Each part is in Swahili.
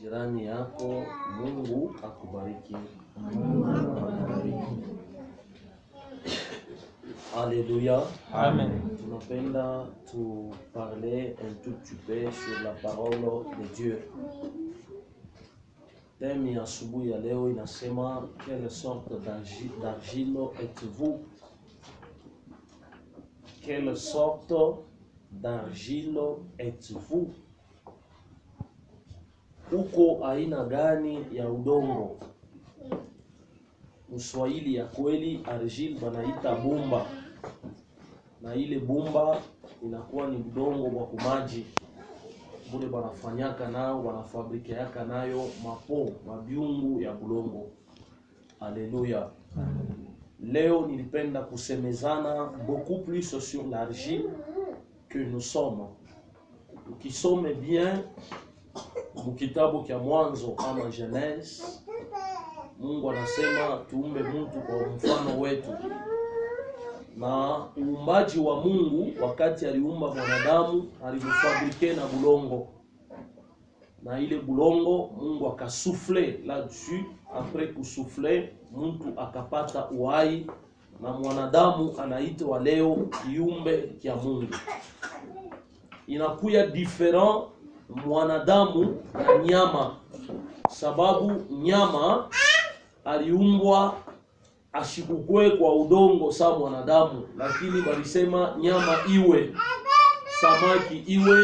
Jirani yako, Mungu akubariki. Alléluia. Amen. Tunapenda tu parler un tout petit peu sur la parole de Dieu. Thème ya asubuhi ya leo inasema quelle sorte d'argile êtes-vous? Quelle sorte d'argile êtes-vous? Uko aina gani ya udongo? Mswahili ya kweli argile banaita bumba, na ile bumba inakuwa ni udongo wa kumaji bule banafanyaka nao, wanafabrikeaka nayo mapo mabiungu ya bulongo. Alléluia. Leo nilipenda kusemezana beaucoup plus sur l'argile que nous sommes. Ukisome bien mukitabu kya Mwanzo ama Genèse, Mungu anasema tuumbe mtu kwa mfano wetu. Na uumbaji wa Mungu, wakati aliumba mwanadamu, alimfabrike na bulongo. Na ile bulongo Mungu akasouffler là-dessus, après kusouffler mtu akapata uhai, na mwanadamu anaitwa leo kiumbe kya Mungu. Inakuya different mwanadamu na nyama, sababu nyama aliumbwa ashikukwe kwa udongo sa mwanadamu, lakini walisema nyama iwe, samaki iwe,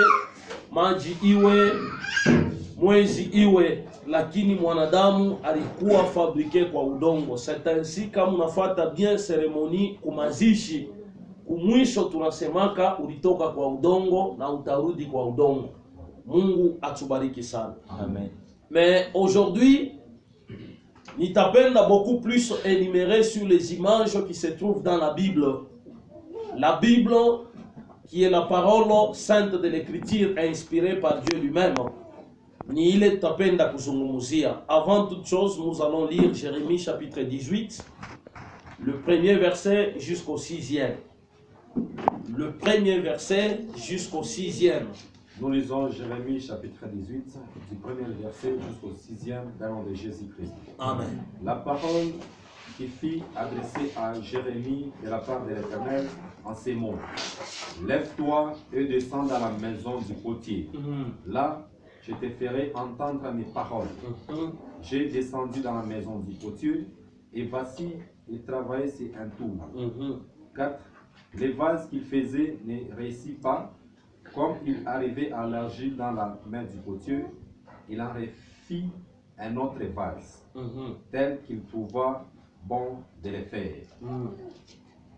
maji iwe, mwezi iwe, lakini mwanadamu alikuwa fabriqué kwa udongo. C'est ainsi kama unafuata bien cérémonie kumazishi, kumwisho tunasemaka ulitoka kwa udongo na utarudi kwa udongo. Mungu atubariki sana. Amen. Mais aujourd'hui, nitapenda beaucoup plus énumérer sur les images qui se trouvent dans la Bible. La Bible, qui est la parole sainte de l'écriture inspirée par Dieu lui-même. Ni ile tutapenda kuzungumzia. Avant toute chose, nous allons lire Jérémie chapitre 18, le premier verset jusqu'au 6e. Le premier verset jusqu'au 6e. Nous lisons Jérémie chapitre 18, du premier verset jusqu'au 6e dans le nom de Jésus-Christ. Amen. La parole qui fut adressée à Jérémie de la part de l'Éternel en ces mots. Lève-toi et descends dans la maison du potier. Là, je te ferai entendre mes paroles. J'ai descendu dans la maison du potier et voici, il travaillait sur un tour. 4. Les vases qu'il faisait ne réussit pas. Comme il arrivait à l'argile dans la main du potier, il en refit un autre vase, tel qu'il trouva bon de le faire.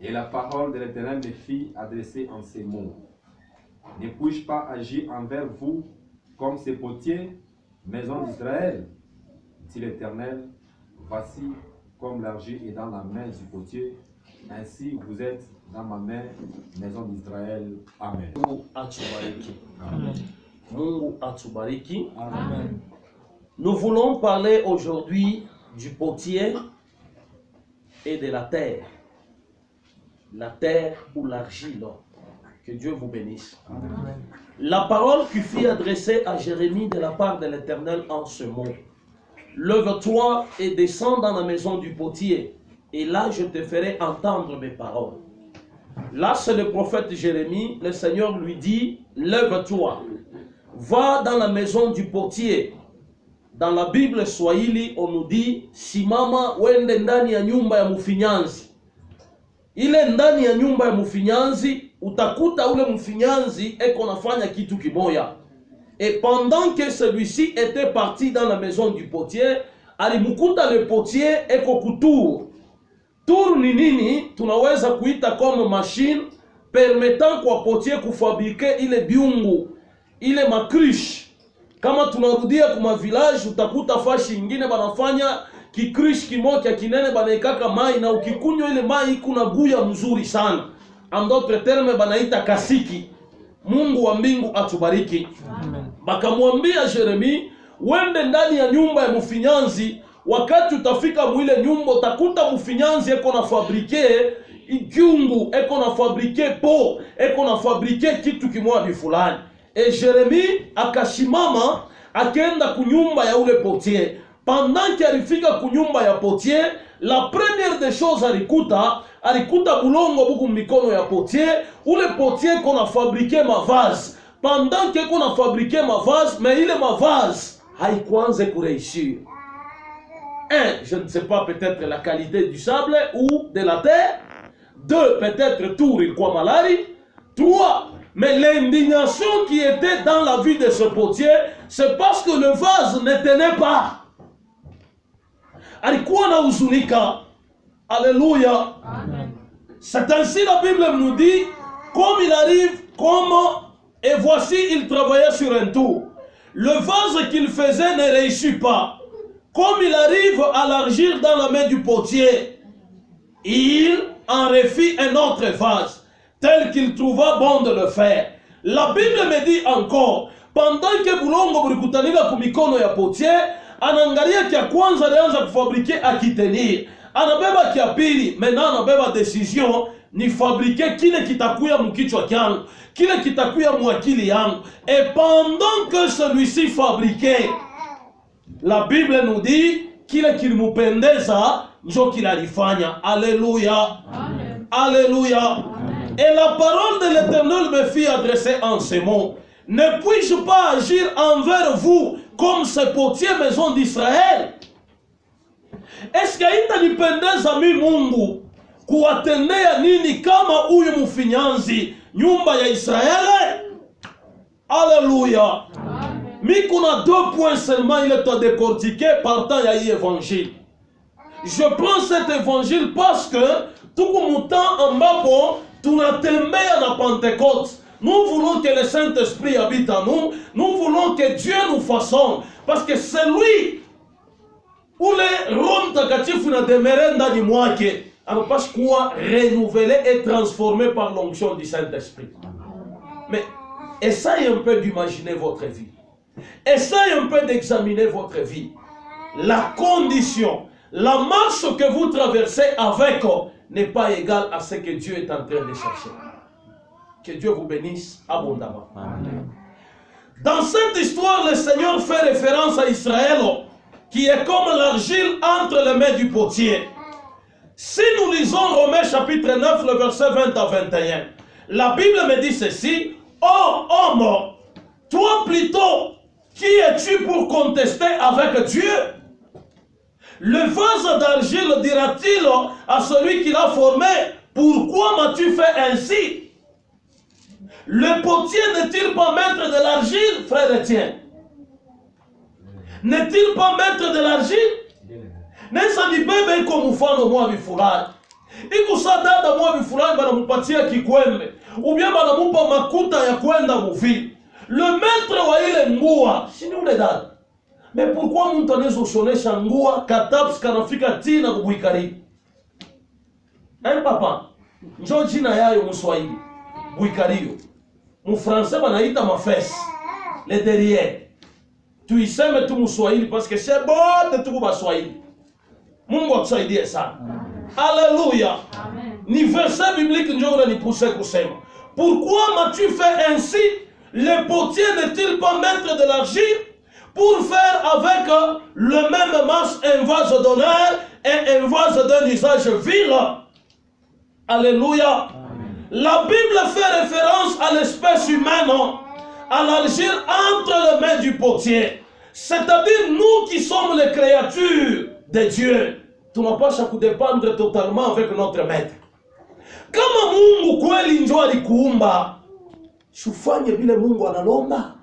Et la parole de l'Éternel me fit adresser en ces mots. Ne puis-je pas agir envers vous comme ces potiers, maison d'Israël? Dit l'Éternel, voici comme l'argile est dans la main du potier, ainsi vous êtes dans ma main, maison d'Israël. Amen. Mungu atubariki. Amen. Mungu atubariki. Amen. Nous voulons parler aujourd'hui du potier et de la terre. La terre ou l'argile. Que Dieu vous bénisse. Amen. La parole qui fut adressée à Jérémie de la part de l'Éternel en ce mot. Lève-toi et descends dans la maison du potier, et là je te ferai entendre mes paroles. Là c'est le prophète Jérémie, le Seigneur lui dit, lève-toi, va dans la maison du potier. Dans la Bible Swahili on nous dit, simama wende ndani ya nyumba ya mfinyanzi. Ile ndani ya nyumba ya mfinyanzi, utakuta ule mfinyanzi eko nafanya kitu kimoya. Et pendant que celui-ci était parti dans la maison du potier, alimukuta le potier eko kutour. Tour ni nini? Tunaweza kuita comme machine permettant kwa potier kufabrike ile biungu, ile makrish. Kama tunarudia kuma village, utakuta fashi ingine banafanya kikrish kimoja kinene banaikaka mai, na ukikunywa ile mai kuna guya mzuri sana. En d'autres termes banaita kasiki. Mungu wa mbingu atubariki. Amen. Bakamwambia Jeremi, wende ndani ya nyumba ya mfinyanzi, wakati utafika mwile nyumba utakuta mfinyanzi eko na fabrike igiungu, eko na fabrike po, eko na fabrike kitu kimoja fulani. Et Jérémie akashimama akenda kunyumba ya ule potier. Pendant qu'alifika kunyumba ya potier, la première des choses alikuta bulongo buku mikono ya potier. Ule potier qu'on a fabriqué ma vase. Pendant que qu'on a fabriqué ma vase, mais il est ma vase, haikuanze kureishir. Un, je ne sais pas, peut-être la qualité du sable ou de la terre. Deux, peut-être tour il quoi malari. Trois, mais l'indignation qui était dans la vie de ce potier, c'est parce que le vase ne tenait pas. Alikuwa na huzunika. Alléluia. C'est ainsi la Bible nous dit, comme il arrive, et voici il travaillait sur un tour. Le vase qu'il faisait ne réussit pas. Comme il arrive à l'argile dans la main du potier, il en refit un autre vase, tel qu'il trouva bon de le faire. La Bible me dit encore, pendant que bulongo bulikutanika kumikono ya potier, anangalia kia kwanza alianza kufabrike akitenir. Anabeba kia pili, maintenant anabeba decision, ni fabriquer kile kitakuya mkichwa kyangu, kile kitakuya mwakili yangu. Et pendant que celui-ci fabriquait, la Bible nous dit kile kilimupendeza njo kilalifanya. Alléluia. Alléluia. Et la parole de l'Éternel me fit adresser en ces mots. Ne puis-je pas agir envers vous comme ce potier maison d'Israël? Est-ce qu'il itanipendeza mi Mungu kuwatendea nini kama huyu mfinyanzi nyumba ya Israeli? Alléluia. Mais qu'on a 2 points seulement, il est à décortiquer partant il y a eu évangile. Je prends cet évangile parce que tout le temps en bas, tout a tombé à la Pentecôte. Nous voulons que le Saint-Esprit habite en nous. Nous voulons que Dieu nous façonne. Parce que c'est lui où les Rome Takatif n'a demeuré dans les mois qui parce qu'on renouvelé et transformé par l'onction du Saint-Esprit. Mais essayez un peu d'imaginer votre vie. Essayez un peu d'examiner votre vie. La condition, la marche que vous traversez avec n'est pas égale à ce que Dieu est en train de chercher. Que Dieu vous bénisse abondamment. Amen. Dans cette histoire, le Seigneur fait référence à Israël, qui est comme l'argile entre les mains du potier. Si nous lisons Romains chapitre 9, le verset 20 à 21, la Bible me dit ceci: oh homme, toi plutôt, qui es-tu pour contester avec Dieu? Le vase d'argile dira-t-il à celui qui l'a formé: pourquoi m'as-tu fait ainsi? Le potier n'est-il pas maître de l'argile, frère Etienne? N'est-il pas maître de l'argile? Nesa ni bebe iko mfano mwa bifulani. Iko sadada mwa bifulani banamupatia kikwembe. Ubia banamupa makuta ya kwenda muvili. Le maître wa ile ngua, si ni ule dada. Mais pourquoi mtu anaweza ushonesha ngua kataps kanafika tina kubuikari? Papa, njoo jina yayo Mswahili. Buikario. Mfrançais banaita mafesse. Le derrière. Tuiseme tu Mswahili parce que c'est bon tuko baswahili. Mungu atusaidie sana. Alléluia. Ni verset biblique njoo unanipusha kusema. Pourquoi m'as-tu fait ainsi? Le potier n'est-il pas maître de l'argile pour faire avec le même masse un vase d'honneur et un vase d'un usage vil? Alléluia. La Bible fait référence à l'espèce humaine, à l'argile entre les mains du potier. C'est-à-dire nous qui sommes les créatures de Dieu. Tu n'as pas à dépendre totalement avec notre maître. Kama Mungu kweli ndio alikuumba, shufanye bile Mungu analomba,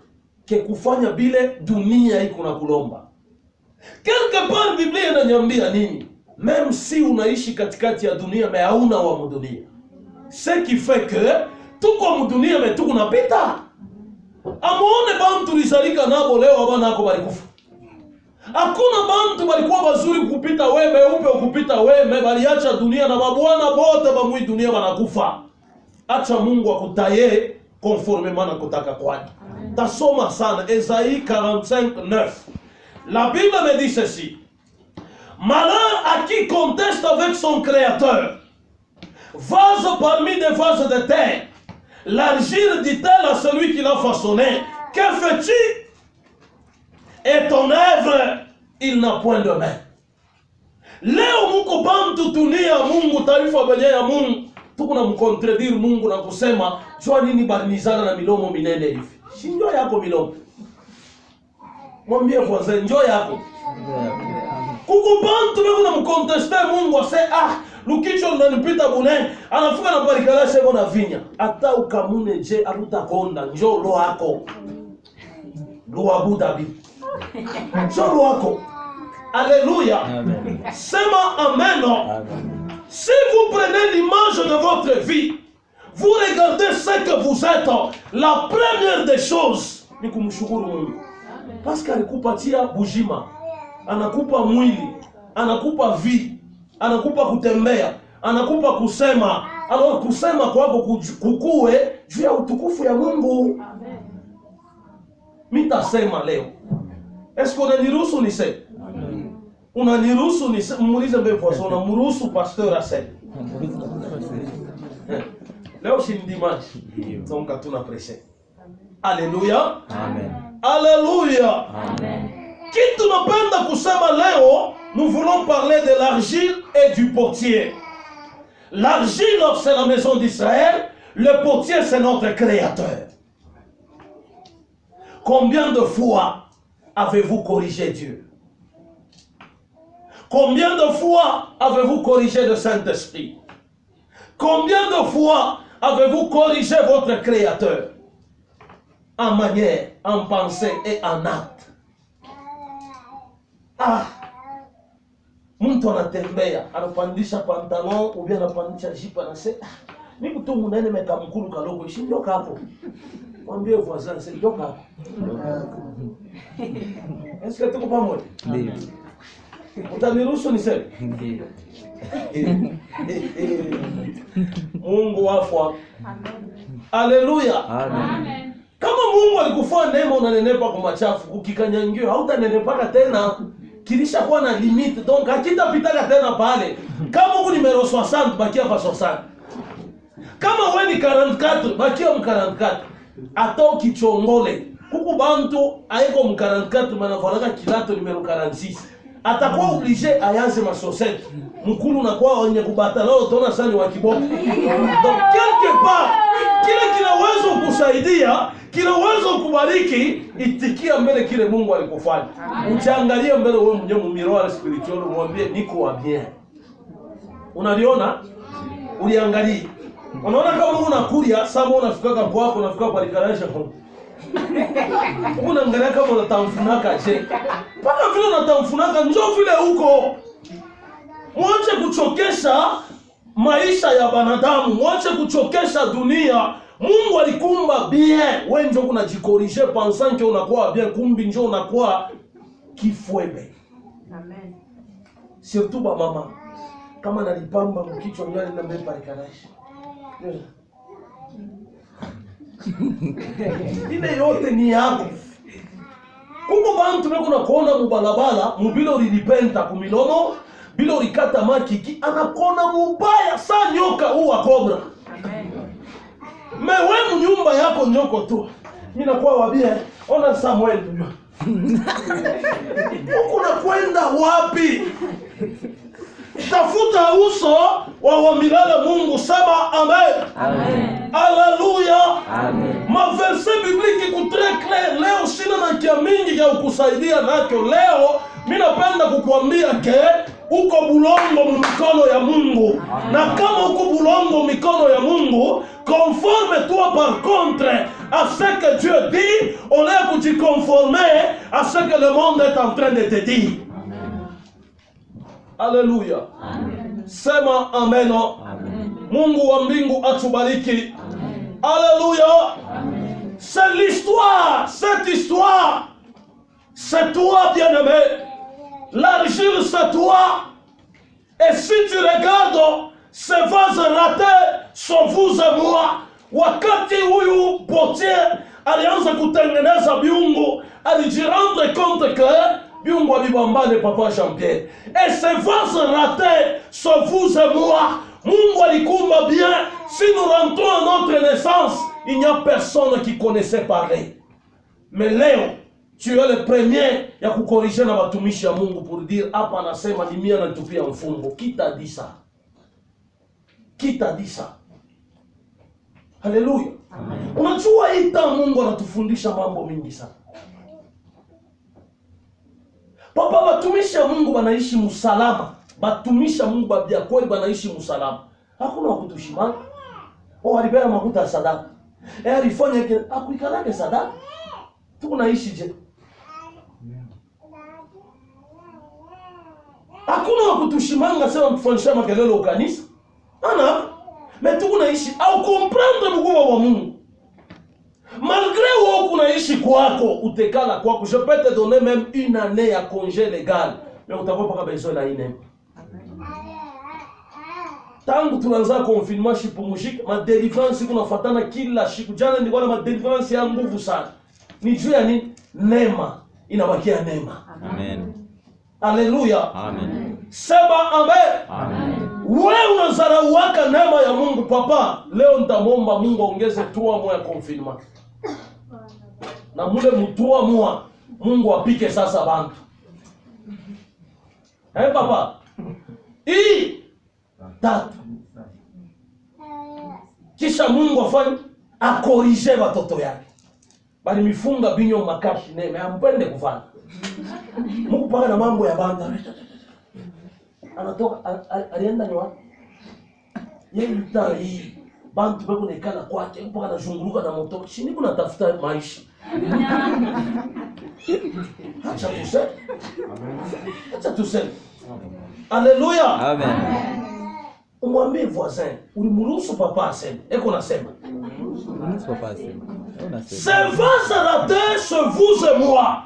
ke kufanya bile dunia iko na kulomba. Quelque part Biblia inaniambia nini? Même si unaishi katikati ya dunia mais hauna wa mudunia. Ce qui fait que tuko mudunia mais tuko napita. Amuone bantu lizalika nabo leo abana ako balikufa. Hakuna bantu balikuwa bazuri kupita wewe upe kupita wewe baliacha dunia na mabwana bote bamwi dunia banakufa. Acha Mungu akutaye conformément na kutaka kwake. Tasoma sana Esaïe 45:9. La Bible me dit ceci: malheur à qui conteste avec son créateur. Vase parmi des vases de terre. L'argile dit-elle à celui qui l'a façonné: que fais-tu? et ton œuvre, il n'a point de main. Leo muko bantu dunia Mungu, taifa benye ya Mungu, tukuna mkontredire Mungu na kusema jua nini barinizana na milomo minene hivi. Si njoo yako milomo. Mwambie kwanza njoo yako. Kuko bantu beko na mkonteste Mungu ase lukicho lunanipita bune anafuka na barikalashe bona vinya. Ata ukamune je abutakonda njoo lo yako. Lo Abu Dhabi. Njoo lo yako. Alléluia. Sema amen. Si vous prenez l'image de votre vie, vous regardez ce que vous êtes, la première des choses ni kumshukuru Mungu. Parce alikupatia bujima, anakupa mwili, anakupa vie, anakupa kutembea, anakupa kusema. Alors kusema kwako kukue juu ya utukufu ya Mungu. Mitasema leo. Est-ce qu'on unaniruhusu niseme? Unaniruhusu niseme? Muulize mbele kwa sababu unamruhusu pasteur aseme. Leo si dimanche. Donc tuna prêcher. Alléluia. Amen. Alléluia. Amen. Kitu napenda kusema leo, nous voulons parler de l'argile et du potier. L'argile, c'est la maison d'Israël. Le potier, c'est notre créateur. Combien de fois avez-vous corrigé Dieu? Combien de fois avez-vous corrigé le Saint-Esprit? Combien de fois avez-vous corrigé votre Créateur? En manière, en pensée et en acte. Mtu anatembea, anapandisha pantalon, ou bien anapandisha jipe, anasema, ni mtu munene meka mkulu kaloko, ishi ndoka hapo. Mwambie voisin, c'est ndoka hapo. Est-ce que tuko pamoja? Ndio. Utaniruhusu niseme? Ndio. Mungu wafwa. Alléluia. Amen. Kama Mungu alikufua neema unanenepa kwa machafu, ukikanyangio hautanenepaka tena. Kilisha kuwa na limite, donc hakitapitaka tena pale. Kama uko numero 60 bakia pa 60. Kama wewe ni 44 bakia mu 44. Hata ukichongole kuku bantu aiko mu 44 manavalaka kilato numero 46. Atakuwa obligé ayaze masosete. Mkulu na kwa onye kubata leo tona sani wa kiboko. Donc quelque part kile kinaweza kusaidia, kinaweza kubariki, itikia mbele kile Mungu alikufanya. Ukiangalia mbele wewe mwenyewe mu miroir spirituel mwambie niko wa bien. Unaliona? Uliangalia. Unaona kama unakulia, sababu unafika kwako, unafika kwa likaraisha kwa. Unaangalia kama unatamfunaka je. Paka vile unatamfunaka njoo vile huko. Mwache kuchokesha maisha ya banadamu, mwache kuchokesha dunia. Mungu alikumba bien, wewe njoo unajikorishe pensant que unakuwa bien, kumbi njoo unakuwa kifwebe. Amen. Surtout ba mama. Kama nalipamba mkichwa ngani na mbele parikanaisha. Ile yote ni yako. Kuko bantu beko na kuona mubalabala, mubilo lilipenta kumilomo, bilo likata makiki, anakona mubaya saa nyoka uwa kobra. Amen. Mewe mnyumba yako nyoko tu. Mina kwa wabie, ona Samuel. Huku nakwenda wapi? Tafuta uso wa milele Mungu, sema amen. Amen. Alléluia. Amen. Ma verset biblique iko très clair. Leo sina na kia mingi ya kukusaidia nacho. Leo mimi napenda kukuambia ke uko bulongo mikono ya Mungu. Amen. Na kama uko bulongo mikono ya Mungu, conforme-toi par contre à ce que Dieu dit, on est pour te conformer à ce que le monde est en train de te dire. Alléluia. Amen. Sema amen. Amen. Mungu wa mbingu atubariki. Amen. Alléluia. Amen. C'est l'histoire, cette histoire. C'est toi, bien-aimé. L'argile, c'est toi. Et si tu regardes ces vases ratés, sont vous et moi. Wakati huyu potier alianza kutengeneza biungu, alijirendre compte que biungu alibambane papa Jean-Pierre. Et ces vases ratés sont vous et moi. Mungu alikumba bien. Si nous rentrons à notre naissance, il n'y a personne qui connaissait parler. Mais Léo, tu es le premier ya kukorije na watumishi ya Mungu pour dire hapa anasema ni mimi anatupia mfungo. Qui t'a dit ça? Qui t'a dit ça? Haleluya. Unajua hii Mungu anatufundisha mambo mingi sana. Papa, watumishi ya Mungu wanaishi msalama. Watumishi ya Mungu babia kweli wanaishi msalama. Hakuna wakutushimana. Alibera makuta ya sadaka. Alifanya kile akuikalake sadaka. Tunaishi je? Hakuna wakutushimanga sema kufanyisha makelele ukanisa. Ana mais tunaishi au comprendre mkubwa wa Mungu. Malgré où kunaishi kwako, utekala kwako, je peux te donner même une année à congé légal. Mais utakuwa pas besoin na ine. Tangu tunaanza confinement shipumujika, ma délivrance kunafuatana kila siku. Jana nilikuwa na ma délivrance ya nguvu sana. Ni juu ya nini? Neema. Inabakia neema. Amen. Haleluya. Amen. Sema amen. Amen. Wewe unazarauaka neema ya Mungu. Papa, leo nitamwomba Mungu aongeze 3 mois ya confinement. Na mule mtua mwa Mungu apike sasa bantu. Papa. Hii 3. Kisha Mungu afanye akorije watoto yake. Bali mifunga binyo makashi neme ampende kufanya. Mungu paka na mambo ya banda. Anatoka alienda ni wapi? Yeye mtai bantu bako nekana kwake mpaka anazunguruka na moto. Shini kuna tafuta maisha. Acha tuseme. Acha tuseme. Alléluia. Amen. Umwambie voisin, ulimruhusu papa aseme. Eko nasema. C'est vaste la terre, c'est vous et moi.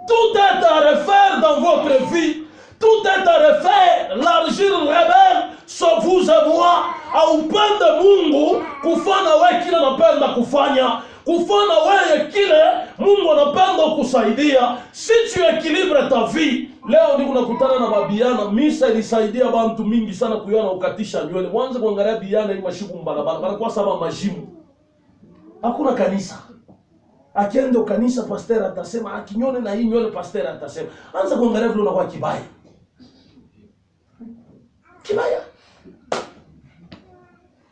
Tout est à refaire dans votre vie. Tout est à refaire. L'argile rebelle, c'est vous et moi. Aupende Mungu kufanya wewe kile anapenda kufanya. Kufanya wewe kile Mungu anapenda kusaidia. Si tu équilibres ta vie. Leo niko nakutana na babiana, misa ilisaidia bantu mingi sana kuiona ukatisha nywele. Mwanzo kuangalia biana hii mashiku mbalabala, banakuwa sama majimu. Hakuna kanisa. Akienda kanisa pastor atasema akinyone na hii nywele pastor atasema. Anza kuangalia vile unakuwa kibaya. Kibaya.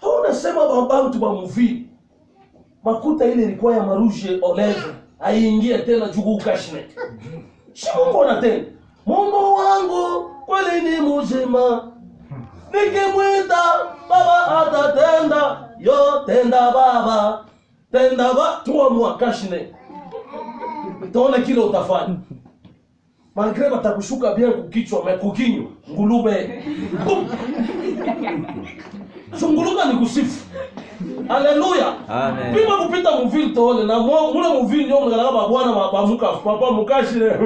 Hauna sema babantu ba muvi. Makuta ile ilikuwa ya maruje oleve, aingie tena jugu kashne. Si Mungu anatenda. Mungu wangu kweli ni mzima. Nikimwita baba atatenda. Yo tenda baba. Tenda baba. 3 mois kashne. Tuone kile utafanya. Malgré batakushuka bien kukichwa mekukinyo ngulube. Ngulube ni kusifu. Haleluya. Amen. Pima kupita muvili toone na mule muvili ndio mngalaka babwana bamuka papa mukashire.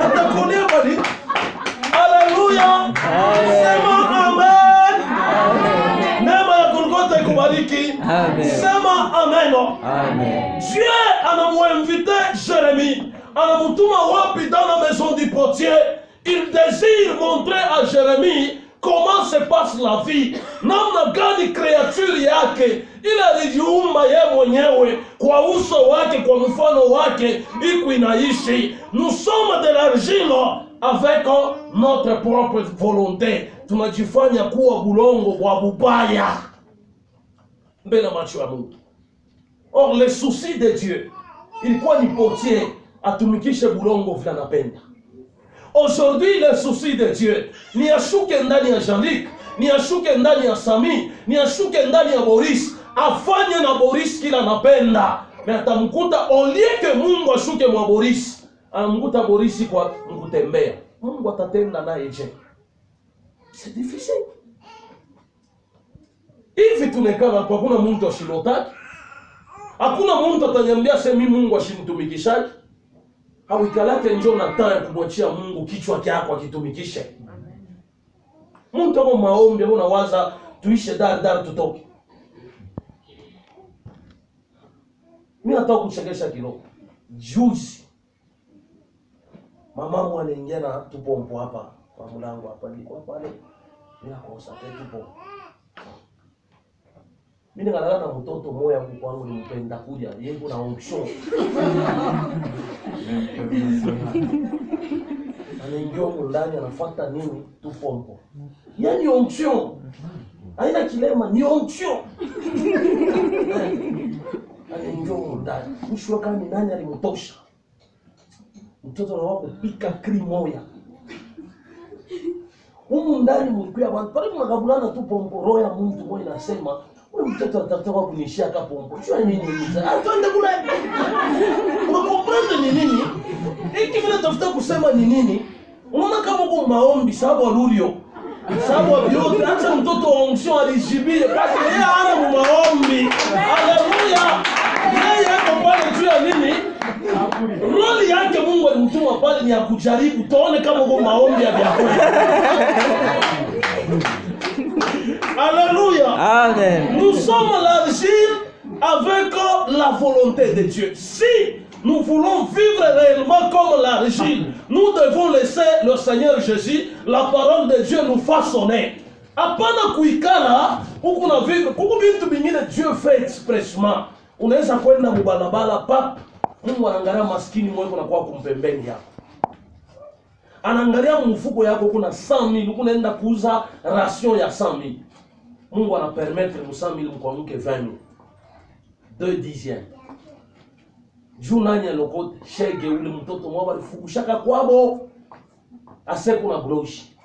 Atakulia bali. Haleluya. Sema amen. Neema ya Golgotha ikubariki. Amen. Sema amen. Amen. Dieu anamuinvité Jérémie. Anamutuma wapi dans la maison du potier. Il désire montrer à Jérémie comment se passe la vie. Namna gani creature yake ile alijiumba yeye mwenyewe kwa uso wake, kwa mfano wake, iko inaishi. Nous sommes de l'argile avec notre propre volonté. Tunajifanya kuwa bulongo kwa bubaya mbele macho ya Mungu. Or le souci de Dieu ilikuwa ni potier atumikishe bulongo vile anapenda. Aujourd'hui, le souci de Dieu ni ashuke ndani ya Jean-Luc, ni ashuke ndani ya Sami, ni ashuke ndani ya Boris, afanye na Boris kila anapenda. Mais atamkuta au lieu que Mungu ashuke mwa Boris, anamkuta Boris kwa mkutembea. Mungu atatenda naye je? C'est difficile. Hivi tumekaa kwa kuna mtu ashilotaki. Hakuna mtu atanyambia sema Mungu ashimtumikishaje. Hawikalake njoo na taa kumwachia Mungu kichwa chako akitumikishe. Mungu kama maombi unawaza tuishe dar tutoke. Mimi nataka kuchekesha kidogo. Juzi mamamu anaingia na tupompo hapa kwa mlango hapa, nilikuwa pale ninakosa tupo. Mimi ngalala na mtoto moya kwangu nimpenda kuja yeye kuna onction. Anaingia ndani anafuata nini tu pompo. Yaani onction. Haina kilema ni onction. Anaingia ndani. Mwisho kama ni nani alimtosha. Mtoto anaanza kupika cream moya. Humu ndani mlikuwa watu pale mnagabulana tu pompo roho ya mtu mmoja inasema ule mtoto atatoka kunishia ka pompo. Sio nini mzee? Twende kule. Unakomprendre ni nini? Hiki vile tafuta kusema ni nini? Unaona kama uko maombi sababu alulio. Sababu yote acha mtoto wa onction alijibie basi yeye ana maombi. Haleluya. Yeye hapo pale juu ya nini? Roli yake Mungu alimtuma pale ni ya kujaribu tuone kama uko maombi ya vyakula. Alléluia. Amen. Nous sommes l'argile avec la volonté de Dieu. Si nous voulons vivre réellement comme l'argile, nous devons laisser le Seigneur Jésus, la parole de Dieu, nous façonner. Apana kuikala, huku na vivre, kuku vitu vingine Dieu fait expressement. Unaweza kwenda mubalabala pap, Mungu anaangalia maskini mweko na kwa kumpembeni yako. Anaangalia mfuko yako kuna 100,000, huko unaenda kuuza ration ya 100,000. Mungu anapermettre mu 100,000 mkwamuke 20,000. 2 dixièmes. Junanya lokote shege ule mtoto mwaba alifukushaka kwabo. Ase kuna broshi.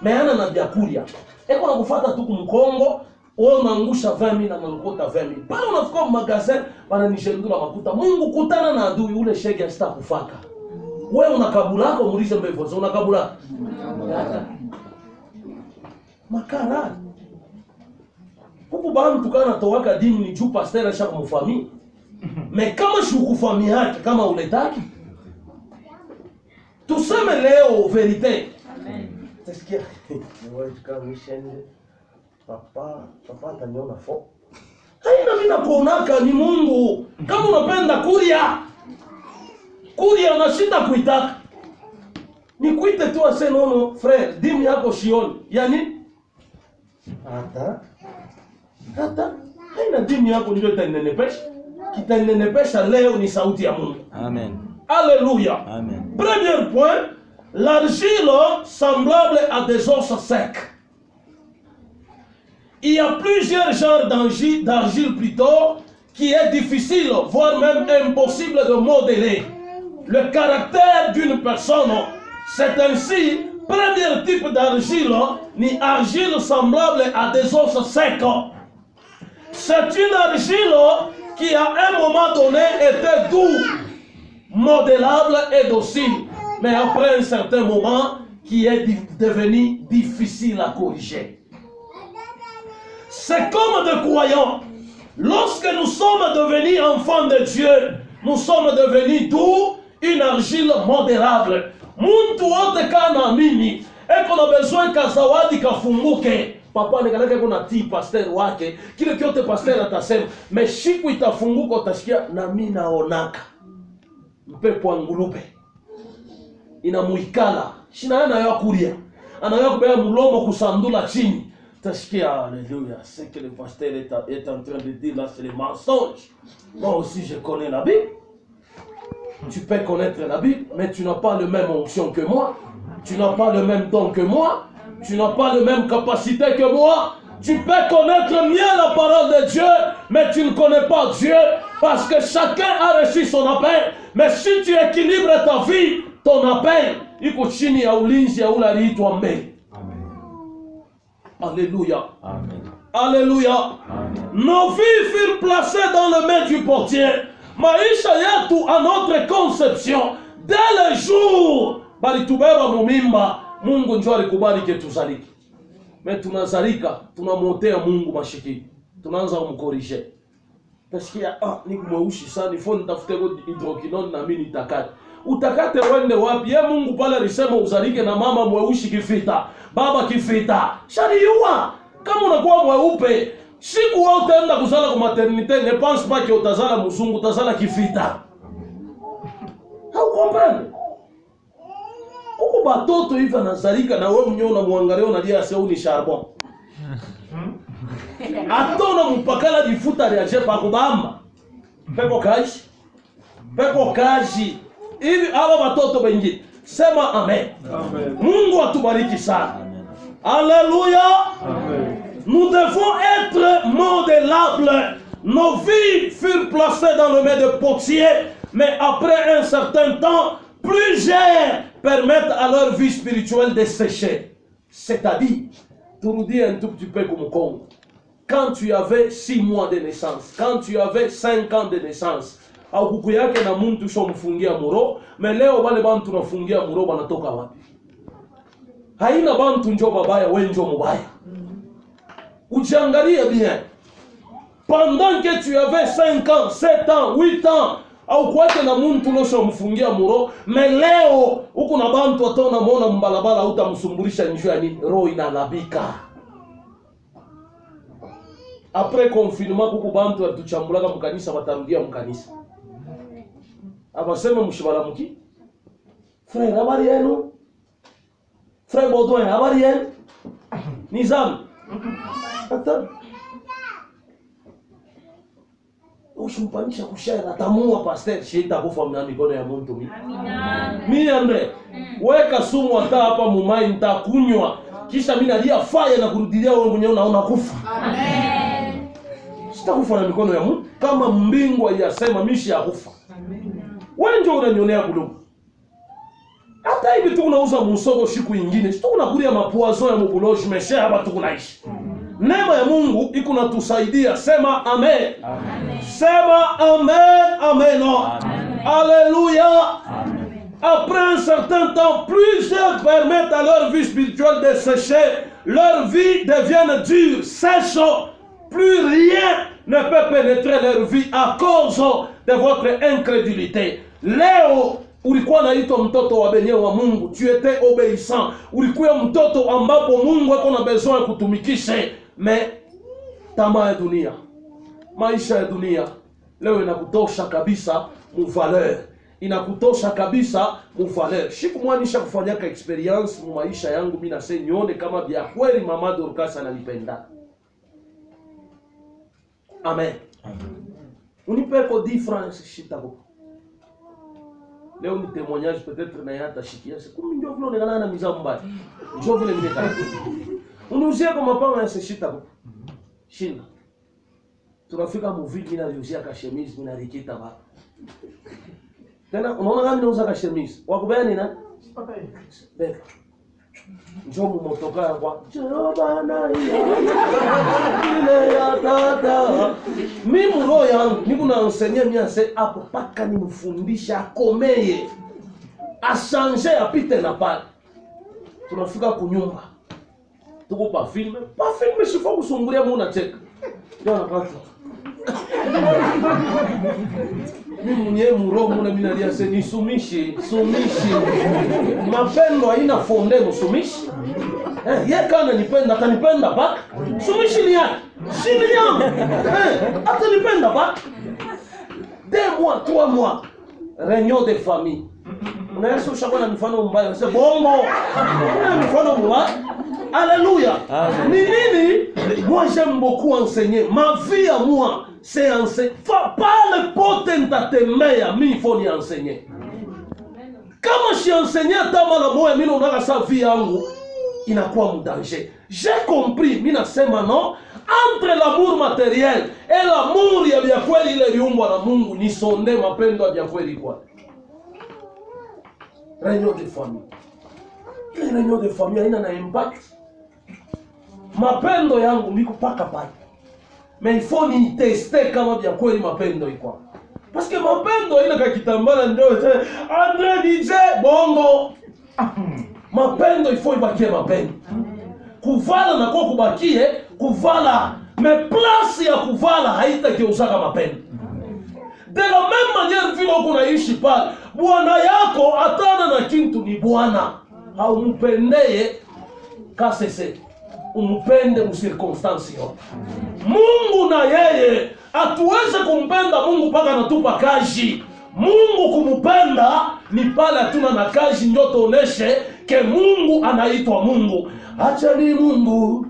Meana na vyakulia. Eko na kufuata tu kumkongo, wewe unaangusha 20,000 na unalokota 20,000. Pale unafika magazin wananishendula makuta. Mungu kutana na adui ule shege asitakufaka. Wewe unakabulako muulize mbevo, unakabula. Makara. Huku bana mtukana towaka dini ni juu pasteur asha kumfamia. Mais kama shukufamia yake kama uletaki. Tuseme leo verite. Amen. Tasikia. Wewe kama mishende. Papa ataniona fo. Haina mimi nakuonaka ni Mungu. Kama unapenda kuria. Kuria unashinda kuitaka. Nikuite tu ase nono frère, dimi yako shioni. Yani? Hata haina dini yako ndio itanenepesha. Kitanenepesha leo ni sauti ya Mungu. Amen. Alléluia. Amen. Premier point, l'argile semblable à des os secs. Il y a plusieurs genres d'argile plutôt qui est difficile, voire même impossible de modeler le caractère d'une personne. C'est ainsi, premier type d'argile, ni argile semblable à des os secs. C'est une argile qui à un moment donné était doux, modélable et docile, mais après un certain moment qui est devenu difficile à corriger. C'est comme des croyants. Lorsque nous sommes devenus enfants de Dieu, nous sommes devenus doux, une argile modérable. Muntu wote kana amini, eko na besoin ka zawadi kafunguke. Papa nikaleka kuna tii pasteur wake, kile kyote pasteur atasema, mais siku itafunguka utasikia na mimi naonaka. Mpepo wa ngulupe. Inamuikala. Shina ana ya kulia. Anayo kubeba mlomo kusandula chini. Utasikia alléluia, c'est que le pasteur est en train de dire là c'est le mensonge. Moi aussi je connais la Bible. Tu peux connaître la Bible, mais tu n'as pas le même onction que moi. Tu n'as pas le même don que moi. Tu n'as pas la même capacité que moi. Tu peux connaître mieux la parole de Dieu, mais tu ne connais pas Dieu, parce que chacun a reçu son appel. Mais si tu équilibres ta vie, ton appel, iko chini ya ulinzi ya ule aliitwa mbele. Alléluia. Amen. Alléluia. Amen. Nos vies furent placées dans le main du portier. Maisha yetu à notre conception, dès le jour balitubeba mumimba, Mungu ndio alikubali ke tuzalike. Mais tunazalika, tunamotea Mungu mashiki. Tunaanza kumkorije. Tasikia ni kumweushi sana, ifo nitafute hydroquinone na mimi nitakate. Utakate wende wapi? Ye Mungu pale alisema uzalike na mama mweushi kifita, baba kifita. Shariua. Kama unakuwa mweupe, siku wewe utaenda kuzala kwa maternité, ne pense pas que utazala mzungu, utazala kifita. How comprendre? Uko batoto hivi anazalika na wewe mwenyewe unamwangalia unalia sasa ni charbon. atona mupakala difuta reaje pakubamba peko kaji hivi hawa watoto wengine. Sema amen. Amen. Mungu atubariki sana. Amen. Alléluia. Amen. Nous devons être modélables. Nos vies furent placées dans le main de potier, mais après un certain temps, plusieurs permettent à leur vie spirituelle de sécher. C'est-à-dire, pour nous dire un tout petit peu comme Congo, quand tu avais 6 mois de naissance, quand tu avais 5 ans de naissance, au kuku yake na muntu sho mfungia muro, mais leo wale bantu nafungia muro wanatoka wapi? Haina bantu njo babaya, we njo mubaya. Ujiangalie bien. Pendant que tu avais 5 ans, 7 ans, 8 ans, au kwake na muntu nosho mfungia muro, mais leo huku na bantu atona mona mbalabala utamsumbulisha njua nini? Roho inalabika. Après confinement kuku bantu atuchambulaga mkanisa watarudia mkanisa. Abasema mshibalamuki. Frère, habari yenu? Frère Baudouin, habari yenu? Nizam. Hata ushimpanisha kushare atamua pastor shita kufa mna mikono ya muntu mimi. Amina. Mimi Andre, weka sumu hata hapa mumai nitakunywa. Kisha mimi nalia fire na kurudilia wewe mwenyewe unaona kufa. Amen. Sitakufa na mikono ya Mungu kama mbingu aliyasema mishi ya kufa. Amen. Wewe ndio unanionea kulumu. Hata hivi tu unauza musoko siku nyingine. Sio unakulia mapoison ya mubuloji mesha hapa tu kunaishi. Neema ya Mungu iko natusaidia. Sema amen. Amen. Sema amen. Amen. Amen. Alléluia. Amen. Après un certain temps, plusieurs permettent à leur vie spirituelle de sécher. Leur vie devient dure, sèche. Plus rien ne peut pénétrer leur vie à cause de votre incrédulité. Leo ulikuwa naitwa mtoto wa benye wa Mungu, tu étais obéissant. Ulikuwa mtoto ambapo Mungu ako na besoin ya kutumikisha, mais tamaa ya dunia, maisha ya dunia leo inakutosha kabisa mu valeur. Inakutosha kabisa mu valeur. Siku mwanisha kufanyaka experience mu maisha yangu mimi nase nione kama vya kweli mama Dorcas ananipenda. Amen. Amen. Unipeko 10 francs shitako. Leo ni témoignage peut-être na yata shikia. C'est comme ndio vile unaona na mizamu mbaya. Ndio vile mimi kaka. Unuzie kama panga ya shitako. Shinda. Tunafika movie mimi nauzia ka chemise mimi narikita ba. Tena unaona kama nauza ka chemise. Wakubaya ni nani? Beka. Njoo mmotoka kwa Jehova ile ya dada. Mimi roho yangu niko naenseigner mimi ase hapo paka nimfundisha akomeye. Ashange apite na pale. Tunafika kunyumba. Tuko pa filme sifa kusumbulia mbona cheka. Ndio nakata. Mimi mwenyewe mroho muna mimi nalia sasa nisumishi. Mapendo haina fonde msumishi. Yeye kana nipenda atanipenda baka. Sumishi ni yake. Shini yangu. Atanipenda baka. 2 mois, 3 mois. Réunion de famille. Unaweza ushakuwa na mfano mbaya, unasema bongo. Una mfano mbaya. Alléluia. Ni nini? Moi j'aime beaucoup enseigner. Ma vie à moi, c'est enseigner. Pas le potentatemea, mais il faut y enseigner. Kama si enseigner tama la moya mimi naona sa vie yangu inakuwa mdanger. J'ai compris, mimi nasema non, entre l'amour matériel et l'amour ya vya kweli ile liumbwa na Mungu ni sonde mapendo ya vya kweli kwa. Réunion de famille. Réunion de famille haina na impact. Mapendo yangu niko paka pale. Mais il faut ni tester kama vya kweli mapendo iko. Parce que mapendo haina kakitambala ndio Andre DJ bongo. Mapendo il faut ibakie mapendo. Kuvala na kwa kubakie kuvala, mais place ya kuvala haitageuzaka mapendo. De la même manière vile uko naishi pale, bwana yako atana na kintu ni bwana. Haumpendeye kasese. Umpende mcircumstance yote. Mungu na yeye atuweze kumpenda Mungu paka anatupa kazi. Mungu kumupenda ni pale hatuna na kazi ndio tuoneshe ke Mungu anaitwa Mungu. Acha ni Mungu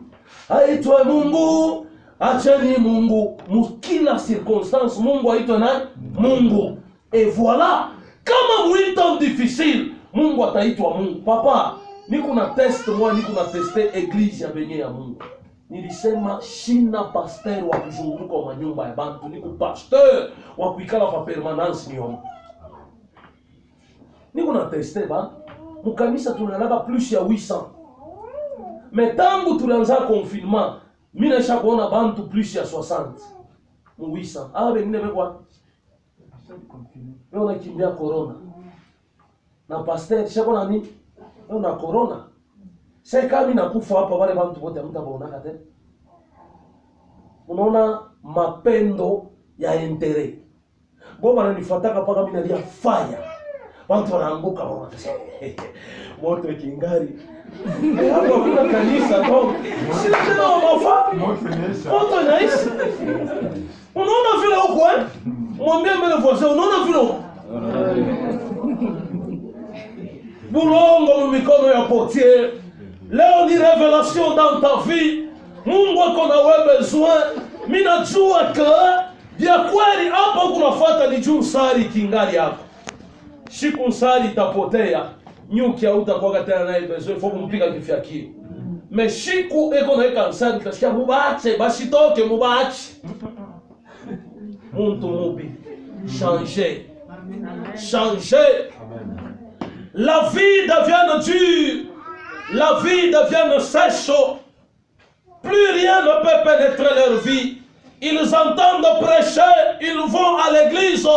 aitwe Mungu. Acheni Mungu mukila circonstance. Mungu aitwa nani? Mungu. Et voilà, kama muita difficile, Mungu ataitwa Mungu. Papa, niko na test moi, niko na teste eglise ya benye ya Mungu. Nilisema shina pasteur wa kuzunguka wa manyumba ya bantu, niko pasteur wa kuikala kwa permanence niyo. Niko na teste ba, mukanisa tunalaka plus ya 800. Mais tangu tulianza confinement, mina nisha kuona bantu plus ya 60. Mu 800. Ah, bengine bekwa. Wewe unakimbia corona. Na pasteur shako nini? Wewe na corona. Sasa kama nakufa hapa wale bantu wote mtabaonaka tena. Unaona mapendo ya intere. Goma ananifuataka paka mimi nalia fire. Watu wanaanguka mama sasa. Moto kingari. Hapo kuna kanisa tu. Sio tena mafa. Moto inaisha. Unaona vile huko eh? Mwambie mbele voisin, unaona vile huko? Bulongo mikono ya portier. Leo ni révélation dans ta vie. Mungu ako na wewe besoin. Mimi najua que vya kweli hapa kunafuata ni juu sari kingali hapo. Siku sari itapotea. Nyuki hautakuwa tena naye besoin, faut kumpiga kifyakio. Mais siku eko na kansari utasikia mubache, basitoke mubache. Muntu mubi. Changer. Changer. La vie devient dure. La vie devient sèche. Plus rien ne peut pénétrer leur vie. Ils entendent prêcher, ils vont à l'église,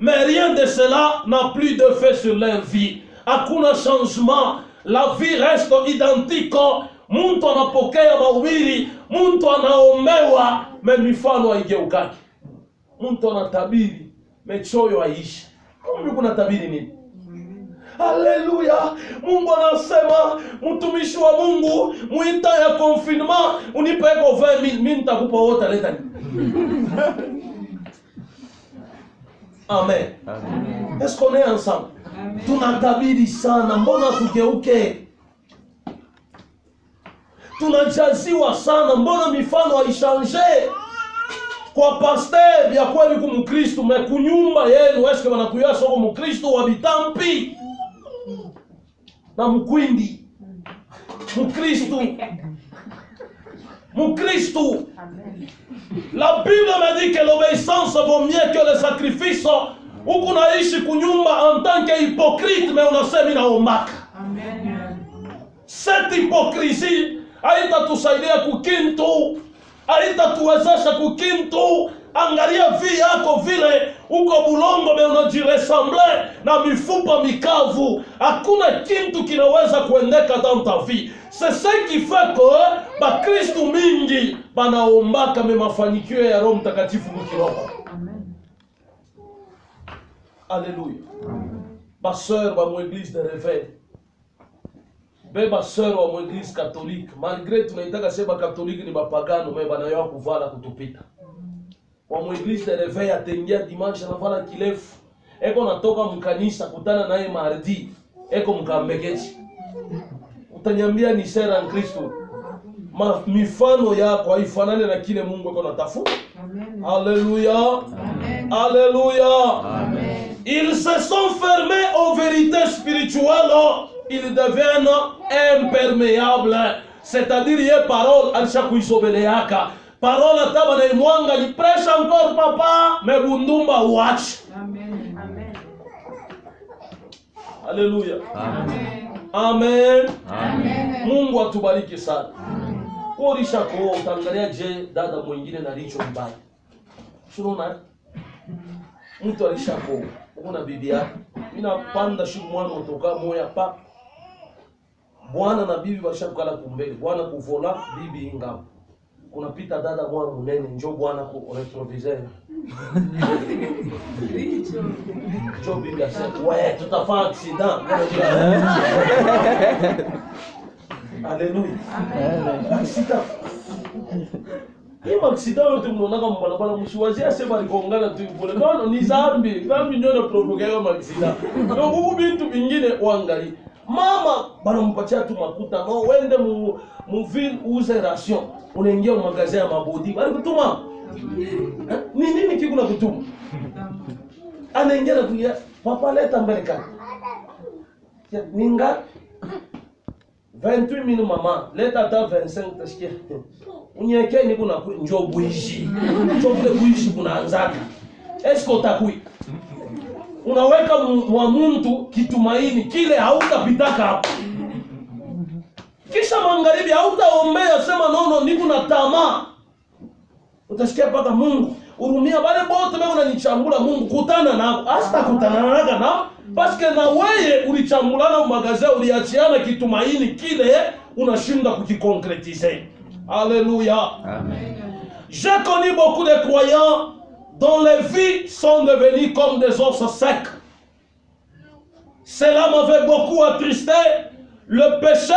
mais rien de cela n'a plus de fait sur leur vie. Hakuna changement. La vie reste identique. Muntu anapokea mahubiri, muntu anaomewa, mais mifano haigeukaki. Muntu anatabiri, mechoyo haishi. Mungu kuna tabiri nini? Haleluya! Mungu anasema, mtumishi wa Mungu, muita ya confinement, unipe eko 20,000, mimi nitakupa wote leta nini? Amen. Amen. Est-ce qu'on est ensemble? Tunatabiri sana, mbona tugeuke? Tunajaziwa sana, mbona mifano haichange? Kwa pasteur ya kweli kumukristo, mekunyumba yenu, eske wanakuya soko mukristo wa bitampi? Na mukwindi. Mukristo. Mukristo. La Bible me dit que l'obéissance vaut mieux que le sacrifice. Huku naishi kunyumba en tant qu'hypocrite, mais unasema inaomaka. Cette hypocrisie haitatusaidia kukintu, haitatuwezesha kukintu. Angalia vi yako vile uko bulongo me unajiressemble na mifupa mikavu. Hakuna kintu kinaweza kuendeka dans ta vie. C'est ce qui fait que bakristo mingi banaombaka me mafanikio ya Roho Mtakatifu mkiroho. Amen. Alléluia. Ma sœur ba mon église de réveil. Beba sœur wa mon église catholique, malgré tunaitaka sema catholique ni bapagano mais banayoa kuvala kutupita. Wa mu église de réveil atengia dimanche anavala kilefu. Eko natoka mkanisa kutana naye mardi. Eko mkambekechi. Utanyambia ni sera en Kristo. Mifano yako haifanane na kile Mungu eko natafuta. Amen. Alléluia. Amen. Alléluia. Amen. Ils se sont fermés aux vérités spirituelles. Ils deviennent imperméables. C'est-à-dire les paroles alishakuisobeleaka. Parole ataba na imwanga ni prêche encore papa mais bundumba watch. Amen. Amen. Alléluia. Amen. Amen. Amen. Mungu atubariki sana. Kuorisha kwa utangalia je dada mwingine na licho mbaya. Unaona? Mtu alishako. Una bibi yako. Mimi napanda shuku mwana kutoka moya pa. Bwana na bibi washakala kumbele. Bwana kuvola bibi ingao. Unapita dada mwana munene njoo bwana ku retroviseur. Njoo bibi asema, "Ouais, tutafanya accident." Alléluia. Accident. Hii accident yote mnaona mbalabala mshiwazia sema aligongana tu pole. No, ni zambi. Zambi ndio inaprovoke hiyo accident. Ndio huko vitu vingine uangalie. Mama banampatia tu makuta, no wende mu ville uuze ration. Unaingia mu magazin ya mabodi. Bali kutuma. Ni nini kiko na kutuma? Anaingia na kuya, papa leta mbele kana. Ninga 28 000 mama, leta hata 25 tashikia. Unyeke ni kuna njoo buishi. Njoo vile buishi kunaanzaka. Esko utakui? Unaweka mwa mtu kitumaini kile hautapitaka hapo. Kisha magharibi hautaombea sema nono niko na tamaa. Utasikia paka Mungu urumia bale bote bego unanichambula Mungu kutana nao. Hasta kutana nao parce que na wewe ulichambulana mu magazin uliachiana kitumaini kile unashinda kukikonkretiser. Alléluia. Amen. J'ai connu beaucoup de croyants dont les vies sont devenues comme des os secs. Cela m'avait beaucoup attristé. Le péché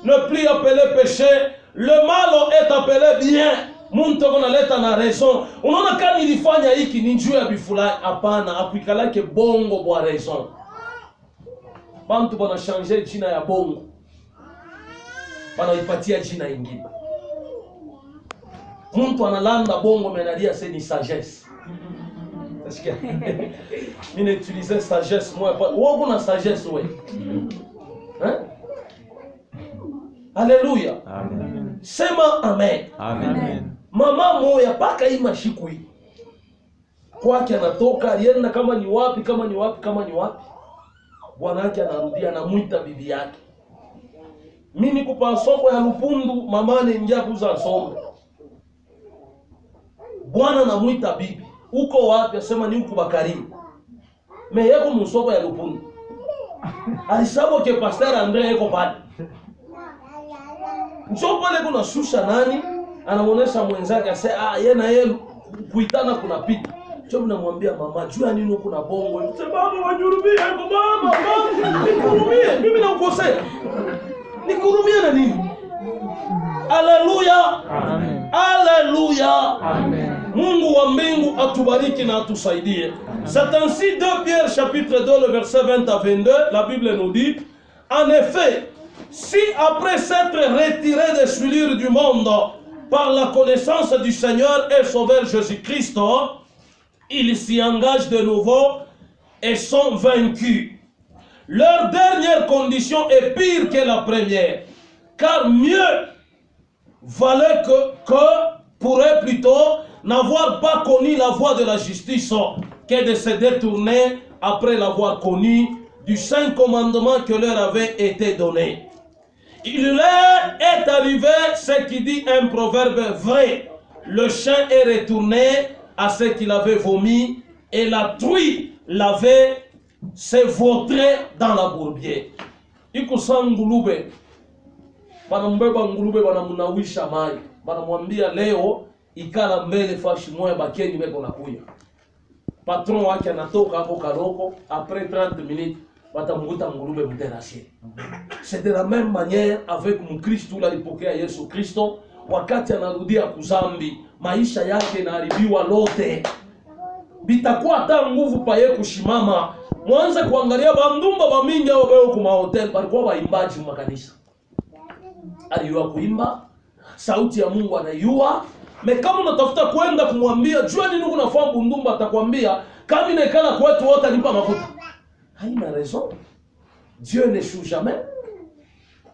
ne plus appelé péché. Le mal est appelé bien. Muntu analeta na raison. Unaona kama nilifanya hiki ni njoo ya bifulani. Hapana, akuikalake bongo bwa raison. Bantu bana changer jina ya bongo. Bana ipatia jina ingine. Muntu analanda bongo menalia c'est ni sagesse. Parce que mine utiliser sagesse moi pas. Ou on a sagesse ouais. Hein? Alléluia. Amen. Sema amen. Amen. Mama moya paka hii mashiku hii. Kwake anatoka alienda kama ni wapi bwana yake anarudia anamuita bibi yake. Mimi nikupa soko ya Lupundu, mama anaingia kuuza soko. Bwana anamuita bibi. Uko wapi? Asema ni huko Bakari. Meyeko musoko ya Lupundu. Alisabo ke pasteur Andre yuko pale. Njoo pale kuna shusha nani? Anamuonesha mwenzake ase yeye na yeye kuitana kuna pita. Njoo mnamwambia mama, jua nini huko na bongo? Sema mama wajurumie, mama. Nikurumie, mimi nakukosea. Nikurumie na nini? Alléluia. Amen. Alléluia. Amen. Mungu wa mbingu atubariki na atusaidie. C'est ainsi 2 Pierre chapitre 2 le verset 20 à 22, la Bible nous dit, en effet, si après s'être retiré des souillures du monde par la connaissance du Seigneur et Sauveur Jésus-Christ, ils s'y engagent de nouveau et sont vaincus. Leur dernière condition est pire que la première, car mieux valait que pourrait plutôt n'avoir pas connu la voie de la justice que de se détourner après l'avoir connu du saint commandement que leur avait été donné. Il leur est arrivé ce qui dit un proverbe vrai. Le chien est retourné à ce qu'il avait vomi et la truie l'avait se vautré dans la bourbière. Ikusa ngulube. Banambeba ngulube banamunawisha mai. Banamwambia leo ikala mbele fashi moya bakeni beko nakuya. Patron wake anatoka hapo karoko, après 30 minutes batamuita ngulube mterasier. C'est de la même manière avec Mkristo alipokea Yesu Kristo, wakati anarudia kuzambi, maisha yake inaharibiwa lote. Bitakuwa hata nguvu paye kushimama. Mwanze kuangalia bandumba bamingi hao beo kuma hotel, balikuwa baimbaji makanisa. Aliyua kuimba, sauti ya Mungu anayua. Kama unatafuta kwenda kumwambia jua nini unafanya bundumba, atakwambia kama inekala kwetu wote nipa mafuta. Haina raison. Dieu ne choue jamais.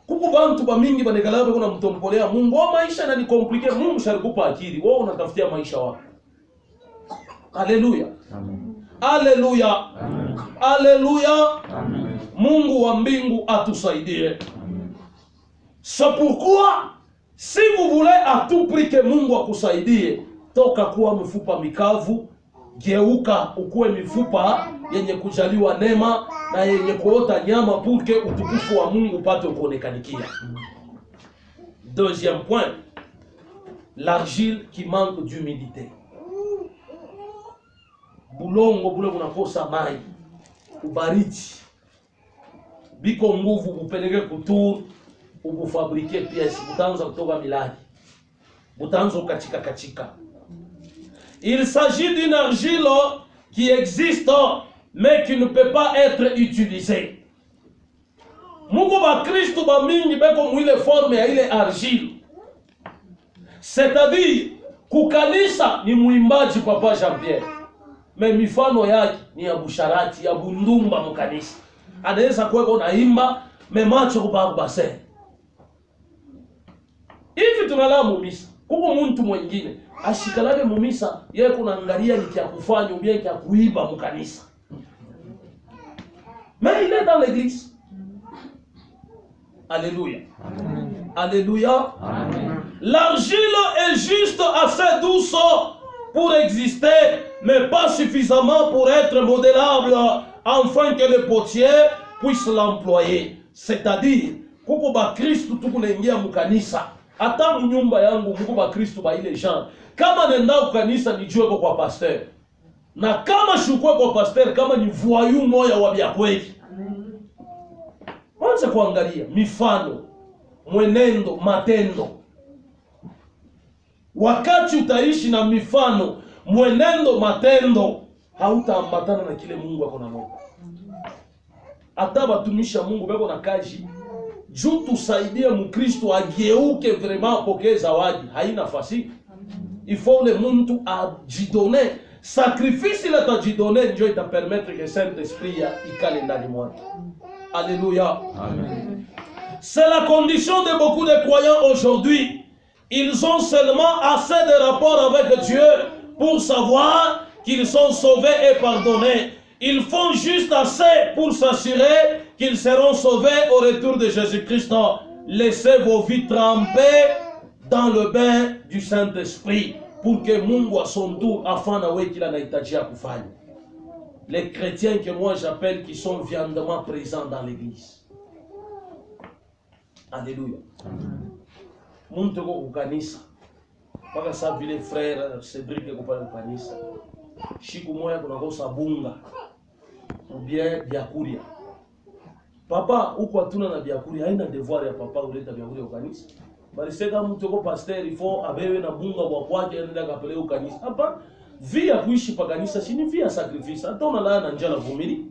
Kuko bantu bamingi banekala bako na mtompolea Mungu, maisha na ni compliqué, Mungu shalikupa akili. Wewe unatafutia maisha wapi? Alléluia. Amen. Alléluia. Amen. Alléluia. Amen. Mungu wa mbingu atusaidie. Amen. C'est pourquoi si vous voulez à tout prix que Mungu akusaidie, toka kuwa mifupa mikavu, geuka ukuwe mifupa yenye kujaliwa neema na yenye kuota nyama pour que utukufu wa Mungu upate kuonekanikia. Deuxième point, l'argile qui manque d'humidité. Bulongo bule bunakosa mai, ubariti, biko nguvu upeleke kuturu, ubufabrike pièces, butanza kutoka miladi, butanza kachika. Il s'agit d'une argile qui existe mais qui ne peut pas être utilisée. Muko ba Kristo ba mingi beko mwile forme ya ile argile. C'est-à-dire kukanisa ni muimbaji Papa Jean-Pierre. Me mifano yake ni ya busharati, ya bundumba mkanisa. Anaweza kuweko naimba me macho kubase. Hivi tunalala mumisa. Kuko muntu mwingine ashikalale mumisa, yeye kunaangalia ni kia kufanya ubie kia kuiba mkanisa. Mais il est dans l'église. Alléluia. Amen. Alléluia. Amen. L'argile est juste assez douce pour exister, mais pas suffisamment pour être modélable, afin que le potier puisse l'employer. C'est-à-dire, kuko ba Kristo tukunaingia mkanisa. Hata mnyumba yangu muko ba Kristo ba ile genre. Kama nenda kukanisa nijue kwa pasteur. Na kama shukwe kwa pasteur kama ni voyou moya wa bya kweli. Anza kuangalia mifano, mwenendo, matendo. Wakati utaishi na mifano, mwenendo, matendo, hautaambatana na kile Mungu ako na moyo. Hata batumisha Mungu beko na kaji, juu tusaidie Mkristo ageuke vraiment apokee zawadi, haina fasi. Il faut le muntu ajidone. Sacrifice il atajidone, Dieu t'a permettre que Saint-Esprit ikale ndani mwako. Alléluia. Amen. C'est la condition de beaucoup de croyants aujourd'hui. Ils ont seulement assez de rapport avec Dieu pour savoir qu'ils sont sauvés et pardonnés. Ils font juste assez pour s'assurer qu'ils seront sauvés au retour de Jésus-Christ. Laissez vos vies tremper dans le bain du Saint-Esprit pour que Mungu à son tour afin nawe qu'il en a itaji à kufanya. Les chrétiens que moi j'appelle qui sont viandement présents dans l'église. Alléluia. Muntu ko kukanisa. Paka sa vile frère Cédric ko pa kukanisa. Shiku moya kuna kosa bunga. Ou bien biakuria. Papa uko atuna na biakuria haina devoir ya papa uleta biakuria kukanisa. Bali seka mtu ko pasteur il faut abewe na bunga bwa kwake anaenda kapeleka kukanisa. Hapa via kuishi pa kanisa si ni via sacrifice. Hata unalala na njala vumili.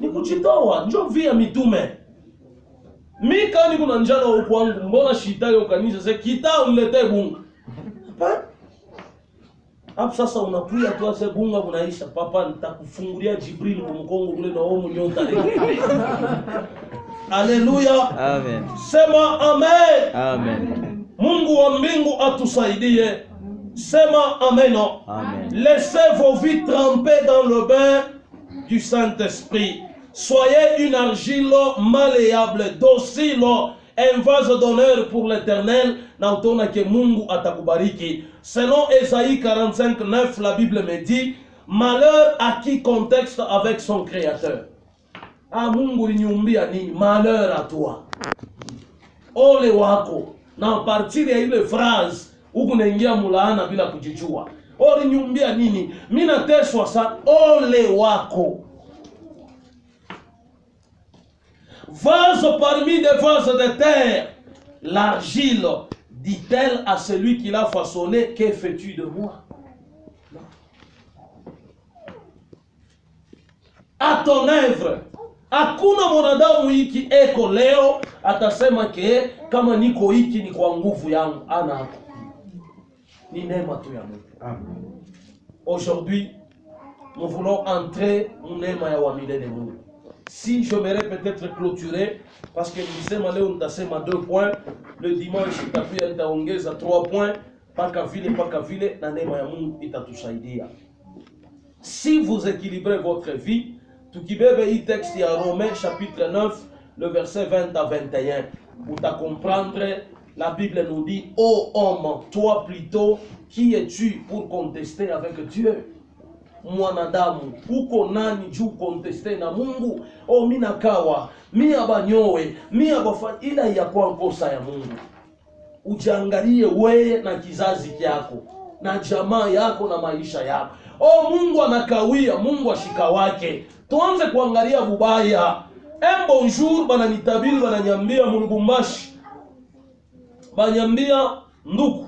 Ni kujitoa njoo via mitume. Mika ni kuna njala huko wangu mbona shitali ukanisa sasa kita unilete bunga. Hapa hapo sasa unakuja tu ase bunga unaisha papa nitakufungulia Jibril kwa mkongo kule na homo nyota. Alléluia. Amen. Sema amen. Amen. Mungu wa mbingu atusaidie. Sema amen. Amen. Laissez vos vies tremper dans le bain du Saint-Esprit. Soyez une argile malléable, docile, un vase d'honneur pour l'Éternel. Nautona ke Mungu atakubariki. Selon Ésaïe 45:9, la Bible me dit, malheur à qui contexte avec son Créateur. Ah, Mungu liniumbia nini? Malheur à toi. Ole wako. Na partir ya ile phrase, huku naingia mulaana bila kujijua. Ole niumbia nini? Mimi nateswa sana. Ole wako. Vase parmi des vases de terre, l'argile, dit-elle à celui qui l'a façonné, que fais-tu de moi? À ton œuvre. Hakuna mwanadamu hiki eko leo atasema ke kama niko hiki ni kwa nguvu yangu. Ana ni neema tu ya Mungu. Amen. Aujourd'hui, nous voulons entrer mu neema ya wamile de Mungu. Si je m'aurais peut-être clôturé, parce que nisema leo nitasema 2 points, le dimanche itakuwa nitaongeza 3 points, paka vile na neema ya Mungu itatusaidia. Si vous équilibrez votre vie, tukibebe hii texte ya Romains chapitre 9, le verset 20 à 21, pour ta comprendre, la Bible nous dit, ô homme, toi plutôt, qui es-tu pour contester avec Dieu? Mwanadamu, uko nani juu contester na Mungu? O mina kawa, mia banyowe, mia bafa, ila ya kwa kosa ya Mungu. Ujiangalie wewe na kizazi kyako, na jamaa yako na maisha yako. O Mungu anakawia, Mungu ashika wake. Tuanze kuangalia bubaya. Un bonjour bananitabili bananyambia mulubumbashi. Banyambia nduku.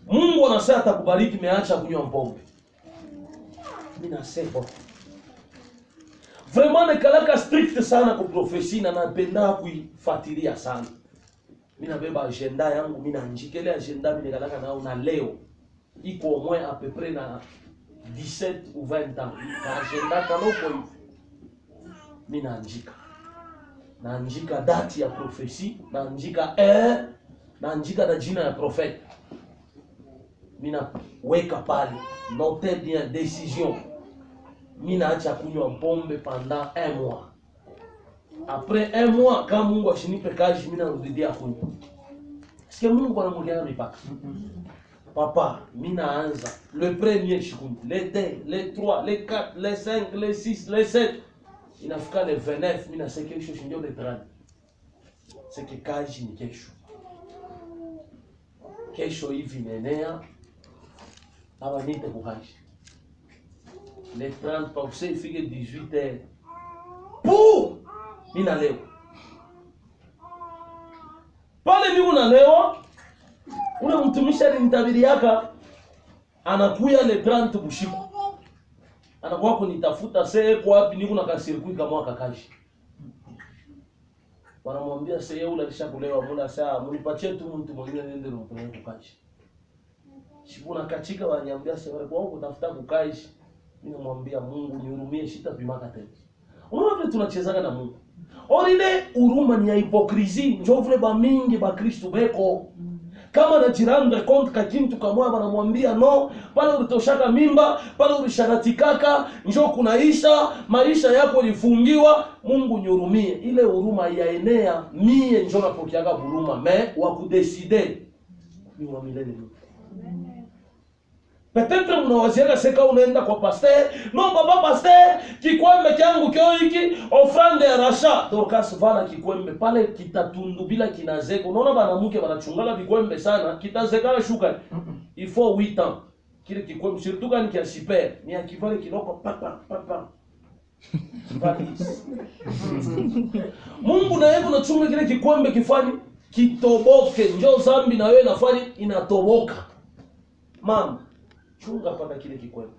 Mungu anasema atakubariki meacha kunywa pombe. Mimi nasema vraiment ne kalaka strict strict sana kwa profesi na napenda kuifuatilia sana. Mimi nabeba agenda yangu, mimi naandika ile agenda mimi nikalaka nao na leo iko au moins à peu près na 17 ou 20 ans. Ka agenda kama uko hivi. Mimi naandika date ya profesi, naandika naandika na jina ya prophète. Mimi naweka pale, notez bien décision. Mimi naacha kunywa pombe pendant 1 mois. Après 1 mois, quand Mungu ashinipe kazi, mimi narudia kunywa. Sikia Mungu anamwekea mipaka. Papa, mimi naanza le premier shikunywa, le 2, le 3, le 4, le 5, le 6, le 7. Inafika le 29, mimi nasema kesho ndio le 30. C'est que kazi ni kesho. Kesho hivi nenea aba nite kukaji. Le 30 pa usé ifike 18h. Pour mina leo. Pale mimi unalewa, ule mtumishi alinitabiriaka anakuya le 30 bushiku. Anakuwa kunitafuta kwa wapi niko na kasirikui kama akakaji. Wanamwambia sasa ule alishakulewa mbona saa mnipatie tu mtu mwingine nende mpeleke kukaji. Shibuna katika waniambia sasa kwa huko tafuta kukaji. Mimi namwambia Mungu nihurumie sitapimaka tena. Unaona vile tunachezaga na Mungu. Oride huruma ni ya hipokrisi, njoo vile ba mingi ba Kristo beko. Kama na jirani compte kakintu kamwa banamwambia no, pale ulitoshaka mimba, pale ulisharatikaka, njoo kunaisha, maisha yako lifungiwa, Mungu nihurumie. Ile huruma yaenea, mie njoo napokeaga huruma, wa kudeside ni wa milele. Peut-être mnawaziaga seka unaenda kwa pasteur, non baba pasteur, kikwembe changu kio hiki, offrande ya rasha. Dorcas vala kikwembe pale kitatundu bila kinazeko. Unaona banamuke banachungala vikwembe sana, kitazeka shuka. Il faut 8 ans. Kile kikwembe surtout quand il y a super, ni akivale kinoko papa. Mungu na yeye unachunga kile kikwembe kifani kitoboke, njoo zambi na wewe nafani inatoboka. Mama chunga panda kile kikwembe.